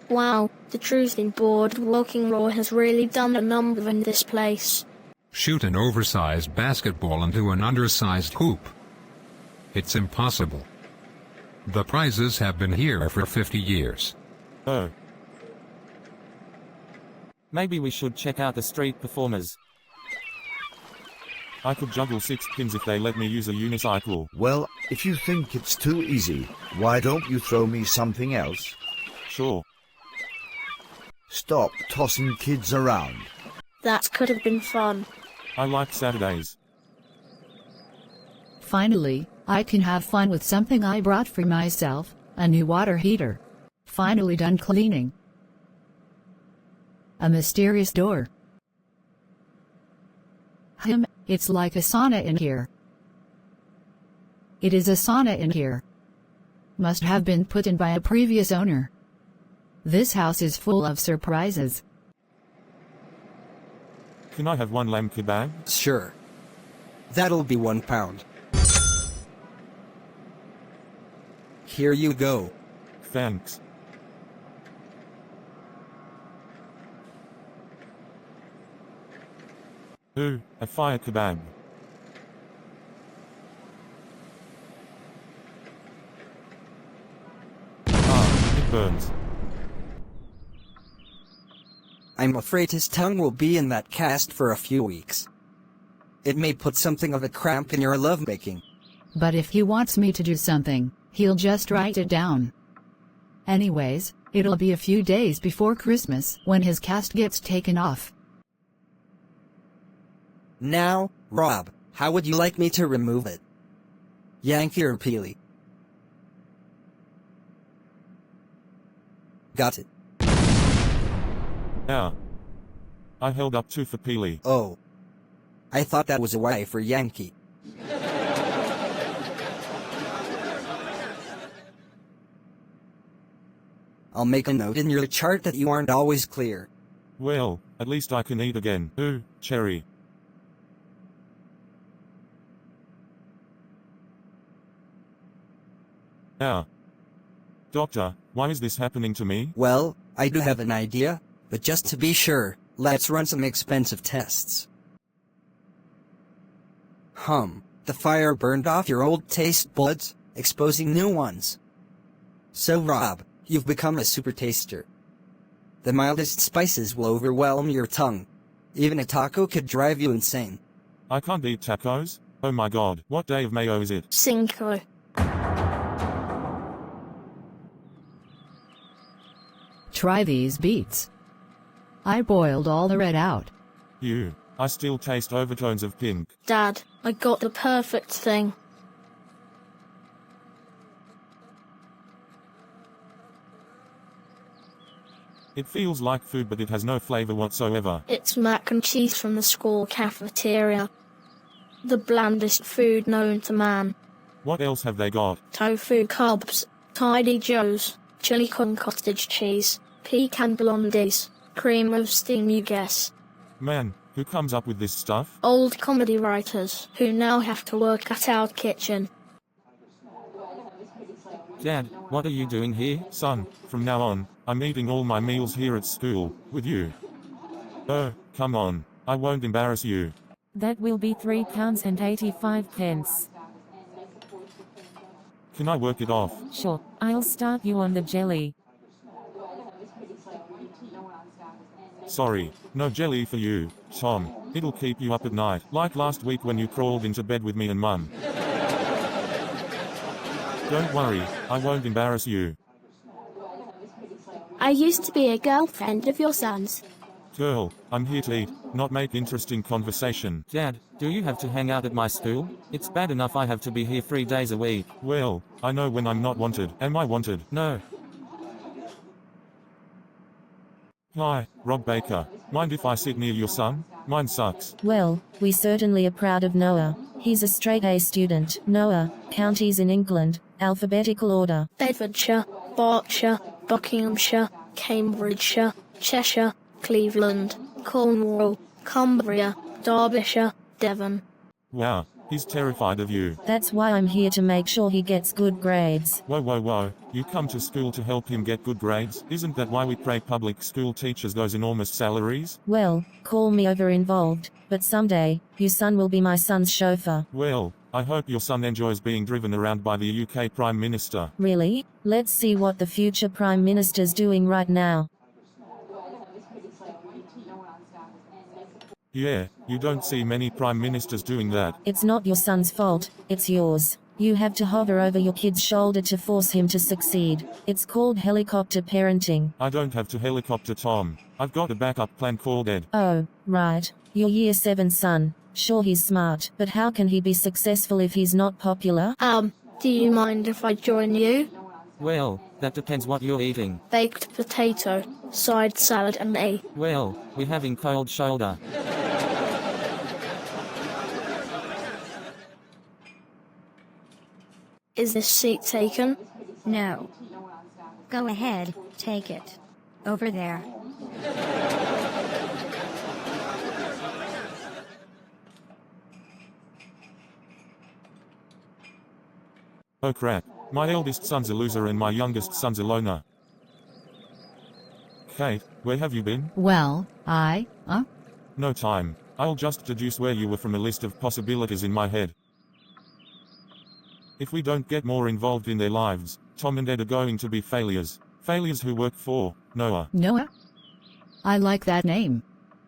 Wow, the truth-in boardwalking law has really done a number in this place. Shoot an oversized basketball into an undersized hoop. It's impossible. The prizes have been here for 50 years. Oh. Maybe we should check out the street performers. I could juggle 6 pins if they let me use a unicycle. Well, if you think it's too easy, why don't you throw me something else? Sure. Stop tossing kids around. That could have been fun. I like Saturdays. Finally, I can have fun with something I brought for myself, a new water heater. Finally done cleaning. A mysterious door. It's like a sauna in here. It is a sauna in here. Must have been put in by a previous owner. This house is full of surprises. Can I have 1 lamb kebab? Sure. That'll be £1. Here you go. Thanks. Ooh, a fire kebab. Ah, it burns. I'm afraid his tongue will be in that cast for a few weeks. It may put something of a cramp in your lovemaking. But if he wants me to do something, he'll just write it down. Anyways, it'll be a few days before Christmas when his cast gets taken off. Now, Rob, how would you like me to remove it? Yankee or Peely? Got it. Yeah. I held up 2 for Peely. Oh. I thought that was a Y for Yankee. I'll make a note in your chart that you aren't always clear. Well, at least I can eat again. Ooh, cherry. Ah. Doctor, why is this happening to me? Well, I do have an idea, but just to be sure, let's run some expensive tests. The fire burned off your old taste buds, exposing new ones. So Rob, you've become a super taster. The mildest spices will overwhelm your tongue. Even a taco could drive you insane. I can't eat tacos? Oh my god, what day of Mayo is it? Cinco. Try these beets. I boiled all the red out. I still taste overtones of pink. Dad, I got the perfect thing. It feels like food but it has no flavor whatsoever. It's mac and cheese from the school cafeteria. The blandest food known to man. What else have they got? Tofu cubs, Tidy Joe's, chili con cottage cheese, pecan blondies, cream of steam you guess. Man, who comes up with this stuff? Old comedy writers who now have to work at our kitchen. Dad, what are you doing here? Son, from now on, I'm eating all my meals here at school, with you. Oh, come on, I won't embarrass you. That will be £3.85. Can I work it off? Sure, I'll start you on the jelly. Sorry, no jelly for you, Tom. It'll keep you up at night, like last week when you crawled into bed with me and Mum. Don't worry, I won't embarrass you. I used to be a girlfriend of your son's. Girl, I'm here to eat, not make interesting conversation. Dad, do you have to hang out at my school? It's bad enough I have to be here 3 days a week. Well, I know when I'm not wanted. Am I wanted? No. Hi, Rob Baker. Mind if I sit near your son? Mine sucks. Well, we certainly are proud of Noah. He's a straight A student. Noah, counties in England, alphabetical order. Bedfordshire, Berkshire, Buckinghamshire, Cambridgeshire, Cheshire, Cleveland, Cornwall, Cumbria, Derbyshire, Devon. Wow, He's terrified of you. That's why I'm here to make sure he gets good grades. Whoa. You come to school to help him get good grades? Isn't that why we pay public school teachers those enormous salaries? Well, call me over-involved, but someday, your son will be my son's chauffeur. Well, I hope your son enjoys being driven around by the UK Prime Minister. Really? Let's see what the future Prime Minister's doing right now. Yeah, you don't see many Prime Ministers doing that. It's not your son's fault, it's yours. You have to hover over your kid's shoulder to force him to succeed. It's called helicopter parenting. I don't have to helicopter Tom. I've got a backup plan called Ed. Oh, right. Your year 7 son. Sure, he's smart, but how can he be successful if he's not popular? Do you mind if I join you? Well, that depends what you're eating. Baked potato, side salad and Well, we're having cold shoulder. Is this seat taken? No. Go ahead, take it. Over there. Oh crap. My eldest son's a loser and my youngest son's a loner. Kate, where have you been? Well, No time. I'll just deduce where you were from a list of possibilities in my head. If we don't get more involved in their lives, Tom and Ed are going to be failures. Failures who work for Noah. Noah? I like that name.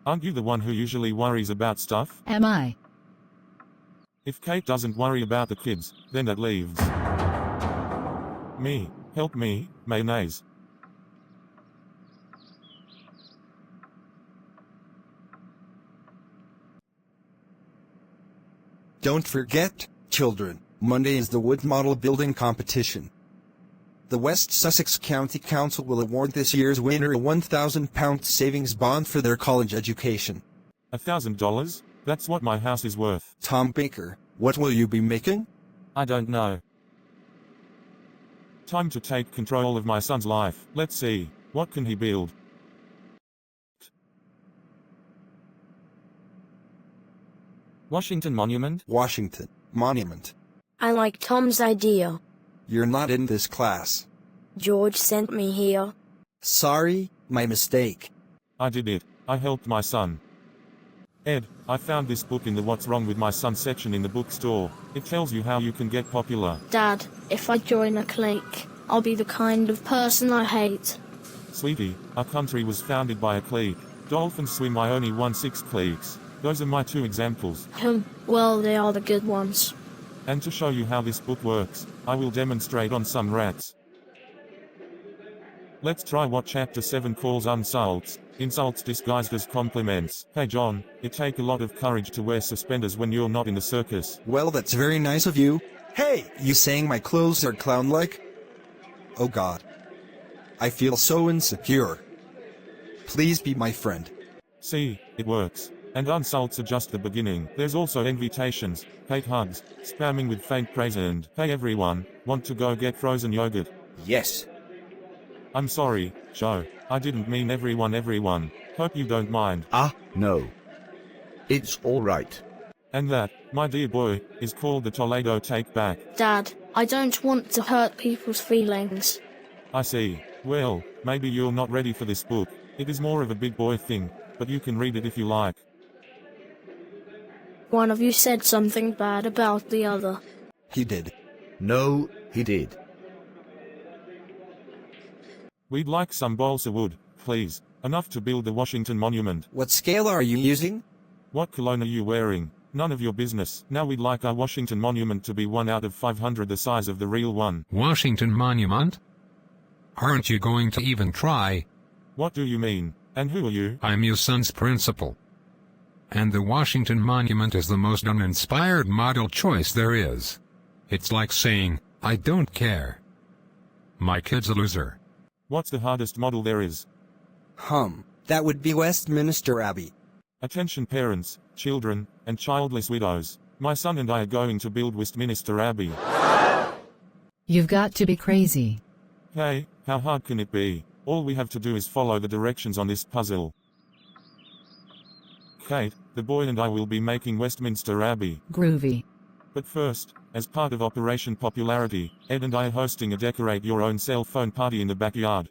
Aren't you the one who usually worries about stuff? Am I? If Kate doesn't worry about the kids, then that leaves me. Help me, mayonnaise. Don't forget, children, Monday is the Wood Model Building Competition. The West Sussex County Council will award this year's winner a £1,000 savings bond for their college education. $1,000? That's what my house is worth. Tom Baker, what will you be making? I don't know. Time to take control of my son's life. Let's see, what can he build? Washington Monument? Washington Monument. I like Tom's idea. You're not in this class. George sent me here. Sorry, my mistake. I did it. I helped my son. Ed, I found this book in the What's Wrong with My Son section in the bookstore. It tells you how you can get popular. Dad, if I join a clique, I'll be the kind of person I hate. Sweetie, our country was founded by a clique. Dolphins swim I only won 6 cliques. Those are my 2 examples. Well, they are the good ones. And to show you how this book works, I will demonstrate on some rats. Let's try what Chapter 7 calls insults. Insults disguised as compliments. Hey John, it take a lot of courage to wear suspenders when you're not in the circus. Well, that's very nice of you. Hey, you saying my clothes are clown-like? Oh God. I feel so insecure. Please be my friend. See, it works. And insults are just the beginning. There's also invitations, fake hugs, spamming with faint praise and, hey everyone, want to go get frozen yogurt? Yes. I'm sorry, Joe. I didn't mean everyone. Hope you don't mind. No. It's all right. And that, my dear boy, is called the Toledo Take Back. Dad, I don't want to hurt people's feelings. I see. Well, maybe you're not ready for this book. It is more of a big boy thing, but you can read it if you like. One of you said something bad about the other. He did. No, he did. We'd like some balsa wood, please. Enough to build the Washington Monument. What scale are you using? What cologne are you wearing? None of your business. Now we'd like our Washington Monument to be 1 out of 500 the size of the real one. Washington Monument? Aren't you going to even try? What do you mean? And who are you? I'm your son's principal. And the Washington Monument is the most uninspired model choice there is. It's like saying, I don't care. My kid's a loser. What's the hardest model there is? That would be Westminster Abbey. Attention parents, children, and childless widows. My son and I are going to build Westminster Abbey. You've got to be crazy. Hey, how hard can it be? All we have to do is follow the directions on this puzzle. Kate, the boy and I will be making Westminster Abbey. Groovy. But first, as part of Operation Popularity, Ed and I are hosting a decorate your own cell phone party in the backyard.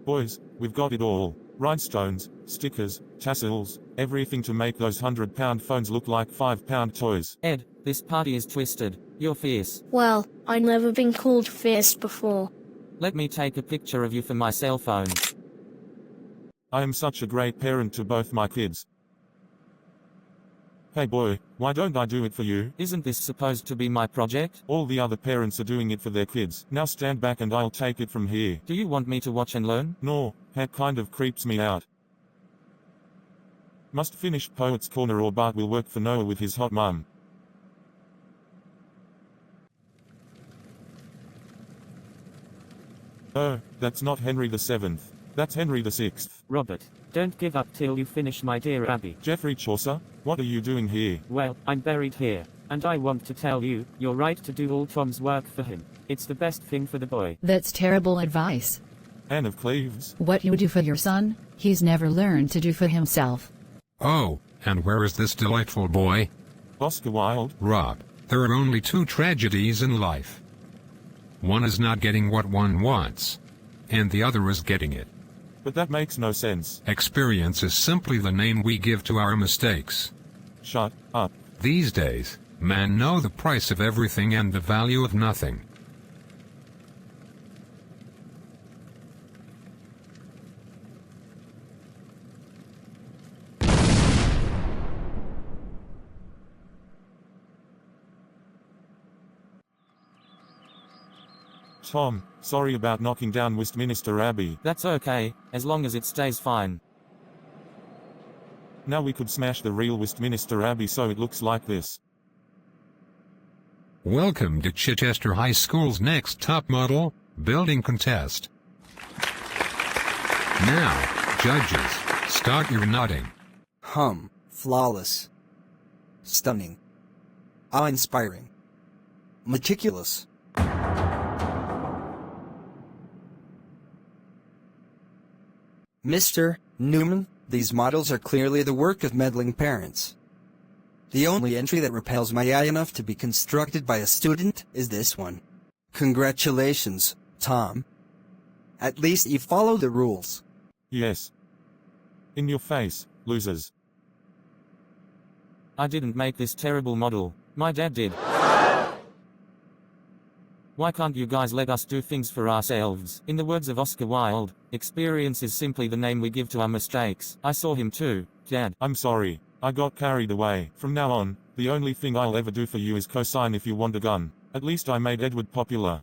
Boys, we've got it all. Rhinestones, stickers, tassels, everything to make those 100-pound phones look like 5-pound toys. Ed, this party is twisted. You're fierce. Well, I've never been called fierce before. Let me take a picture of you for my cell phone. I am such a great parent to both my kids. Hey boy, why don't I do it for you? Isn't this supposed to be my project? All the other parents are doing it for their kids. Now stand back and I'll take it from here. Do you want me to watch and learn? No, that kind of creeps me out. Must finish Poet's Corner or Bart will work for Noah with his hot mum. Oh, that's not Henry VII. That's Henry VI. Robert, don't give up till you finish, my dear Abby. Geoffrey Chaucer, what are you doing here? Well, I'm buried here, and I want to tell you, you're right to do all Tom's work for him. It's the best thing for the boy. That's terrible advice. Anne of Cleves. What you do for your son, he's never learned to do for himself. Oh, and where is this delightful boy? Oscar Wilde. Rob, there are only two tragedies in life. One is not getting what one wants, and the other is getting it. But that makes no sense. Experience is simply the name we give to our mistakes. Shut up. These days, men know the price of everything and the value of nothing. Tom, sorry about knocking down Westminster Abbey. That's okay, as long as it stays fine. Now we could smash the real Westminster Abbey so it looks like this. Welcome to Chichester High School's next top model building contest. Now, judges, start your nodding. Flawless. Stunning. Awe-inspiring. Meticulous. Mr. Newman, these models are clearly the work of meddling parents. The only entry that repels my eye enough to be constructed by a student is this one. Congratulations, Tom. At least you follow the rules. Yes. In your face, losers. I didn't make this terrible model. My dad did. Why can't you guys let us do things for ourselves? In the words of Oscar Wilde, experience is simply the name we give to our mistakes. I saw him too, Dad. I'm sorry. I got carried away. From now on, the only thing I'll ever do for you is co-sign if you want a gun. At least I made Edward popular.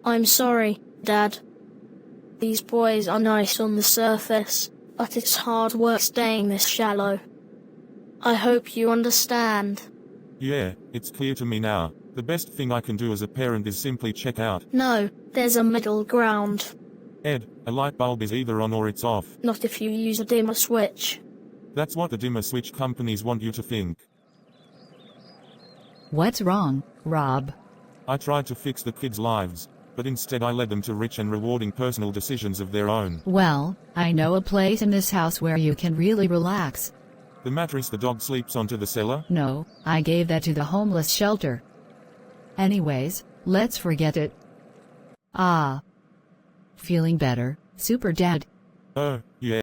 I'm sorry, Dad. These boys are nice on the surface, but it's hard work staying this shallow. I hope you understand. Yeah, it's clear to me now. The best thing I can do as a parent is simply check out. No, there's a middle ground. Ed, a light bulb is either on or it's off. Not if you use a dimmer switch. That's what the dimmer switch companies want you to think. What's wrong, Rob? I tried to fix the kids' lives, but instead I led them to rich and rewarding personal decisions of their own. Well, I know a place in this house where you can really relax. The mattress the dog sleeps onto the cellar? No, I gave that to the homeless shelter. Anyways, let's forget it. Ah. Feeling better, Super Dad? Oh, yeah.